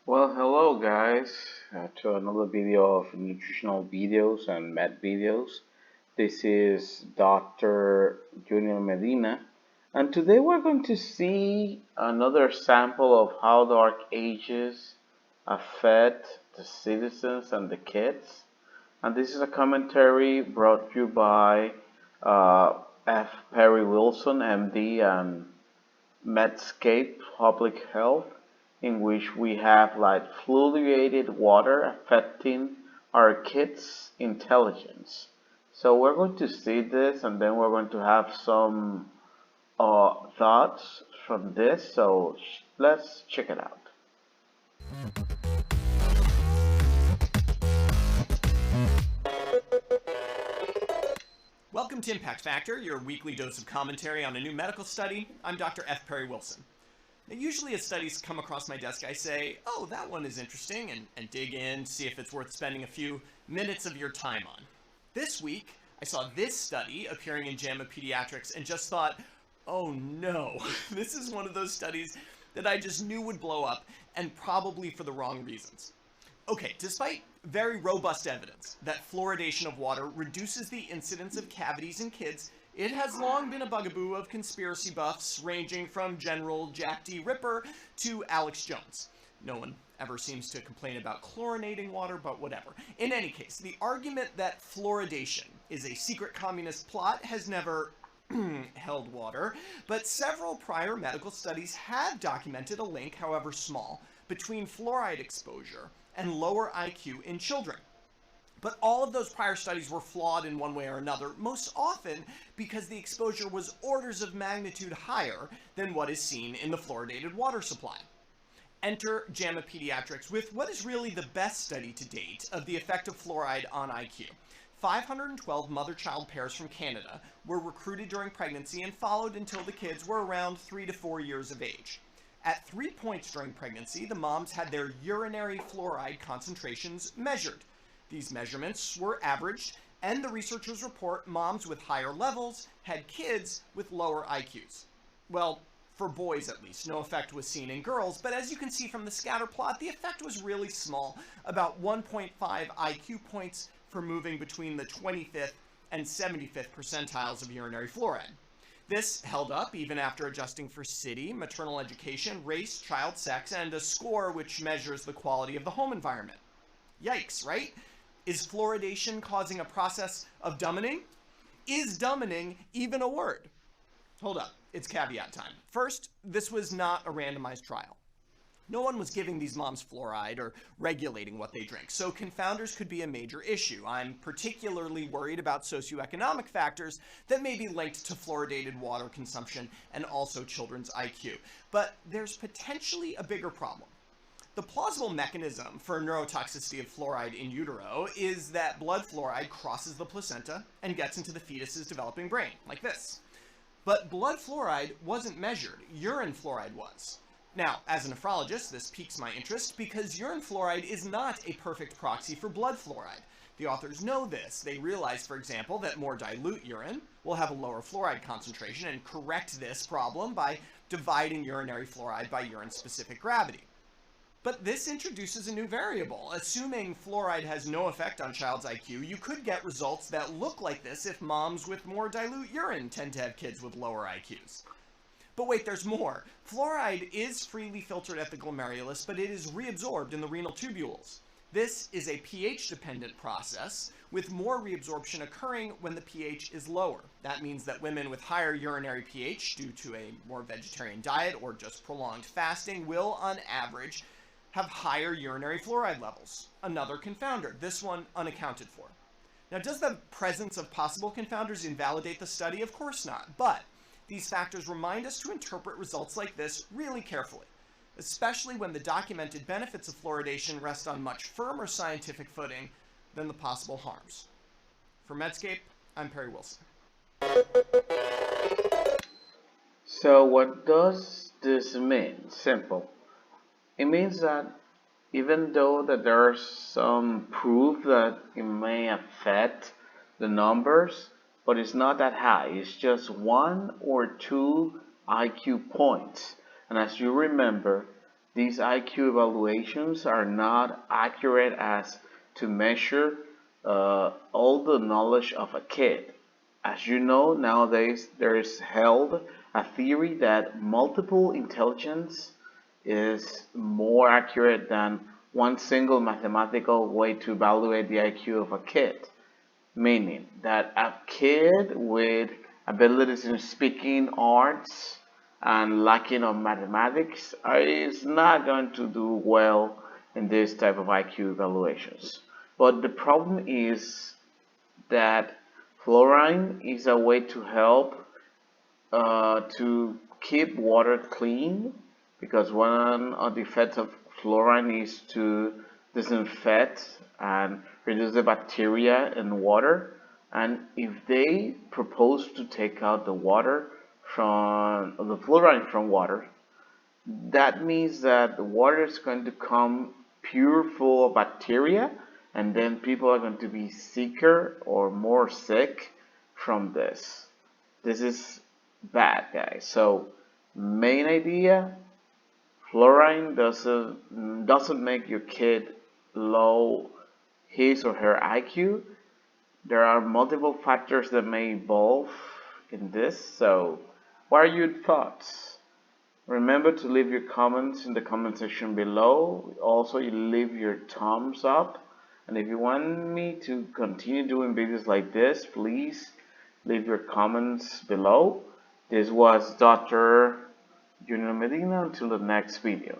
Well, hello guys, to another video of nutritional videos and med videos. This is Dr. Junior Medina, and today we're going to see another sample of how dark ages affect the citizens and the kids. And this is a commentary brought to you by F. Perry Wilson, MD, and medscape public health, in which we have like fluoridated water affecting our kids' intelligence. So we're going to see this and then we're going to have some thoughts from this. So let's check it out. Welcome to Impact Factor, your weekly dose of commentary on a new medical study. I'm Dr. F. Perry Wilson. Now, usually as studies come across my desk, I say, oh, that one is interesting, and dig in, see if it's worth spending a few minutes of your time on. This week, I saw this study appearing in JAMA Pediatrics and just thought, oh no, this is one of those studies that I just knew would blow up, and probably for the wrong reasons. Okay, despite very robust evidence that fluoridation of water reduces the incidence of cavities in kids, it has long been a bugaboo of conspiracy buffs ranging from General Jack D. Ripper to Alex Jones. No one ever seems to complain about chlorinating water, but whatever. In any case, the argument that fluoridation is a secret communist plot has never held water, but several prior medical studies have documented a link, however small, between fluoride exposure and lower IQ in children. But all of those prior studies were flawed in one way or another, most often because the exposure was orders of magnitude higher than what is seen in the fluoridated water supply. Enter JAMA Pediatrics with what is really the best study to date of the effect of fluoride on IQ. 512 mother-child pairs from Canada were recruited during pregnancy and followed until the kids were around 3 to 4 years of age. At 3 points during pregnancy, the moms had their urinary fluoride concentrations measured. These measurements were averaged, and the researchers report moms with higher levels had kids with lower IQs. Well, for boys at least, no effect was seen in girls, but as you can see from the scatter plot, the effect was really small, about 1.5 IQ points for moving between the 25th and 75th percentiles of urinary fluoride. This held up even after adjusting for city, maternal education, race, child sex, and a score which measures the quality of the home environment. Yikes, right? Is fluoridation causing a process of dumbing? Is dumbing even a word? Hold up, it's caveat time. First, this was not a randomized trial. No one was giving these moms fluoride or regulating what they drink, so confounders could be a major issue. I'm particularly worried about socioeconomic factors that may be linked to fluoridated water consumption and also children's IQ. But there's potentially a bigger problem. The plausible mechanism for neurotoxicity of fluoride in utero is that blood fluoride crosses the placenta and gets into the fetus's developing brain, like this. But blood fluoride wasn't measured, urine fluoride was. Now, as a nephrologist, this piques my interest because urine fluoride is not a perfect proxy for blood fluoride. The authors know this. They realize, for example, that more dilute urine will have a lower fluoride concentration and correct this problem by dividing urinary fluoride by urine-specific gravity. But this introduces a new variable. Assuming fluoride has no effect on child's IQ, you could get results that look like this if moms with more dilute urine tend to have kids with lower IQs. But wait, there's more. Fluoride is freely filtered at the glomerulus, but it is reabsorbed in the renal tubules. This is a pH-dependent process, with more reabsorption occurring when the pH is lower. That means that women with higher urinary pH due to a more vegetarian diet or just prolonged fasting will, on average, have higher urinary fluoride levels. Another confounder, this one unaccounted for. Now, does the presence of possible confounders invalidate the study? Of course not, but these factors remind us to interpret results like this really carefully, especially when the documented benefits of fluoridation rest on much firmer scientific footing than the possible harms. For Medscape, I'm Perry Wilson. So what does this mean? Simple. It means that even though that there's some proof that it may affect the numbers, but it's not that high. It's just 1 or 2 IQ points. And as you remember, These IQ evaluations are not accurate as to measure all the knowledge of a kid. As you know, nowadays there is held a theory that multiple intelligence is more accurate than one single mathematical way to evaluate the IQ of a kid. Meaning that a kid with abilities in speaking arts and lacking of mathematics is not going to do well in this type of IQ evaluations. But the problem is that fluorine is a way to help to keep water clean, because one of the effects of fluorine is to disinfect and reduce the bacteria in water. And if they propose to take out the water from the fluorine from water, that means that the water is going to come pure full of bacteria, and then people are going to be sicker or more sick from this. This is bad, guys. So, main idea, fluorine doesn't make your kid low his or her IQ. There are multiple factors that may involve in this. So, what are your thoughts? Remember to leave your comments in the comment section below. Also, you leave your thumbs up. And if you want me to continue doing videos like this, please leave your comments below. This was Dr. Junior Medina. Until the next video.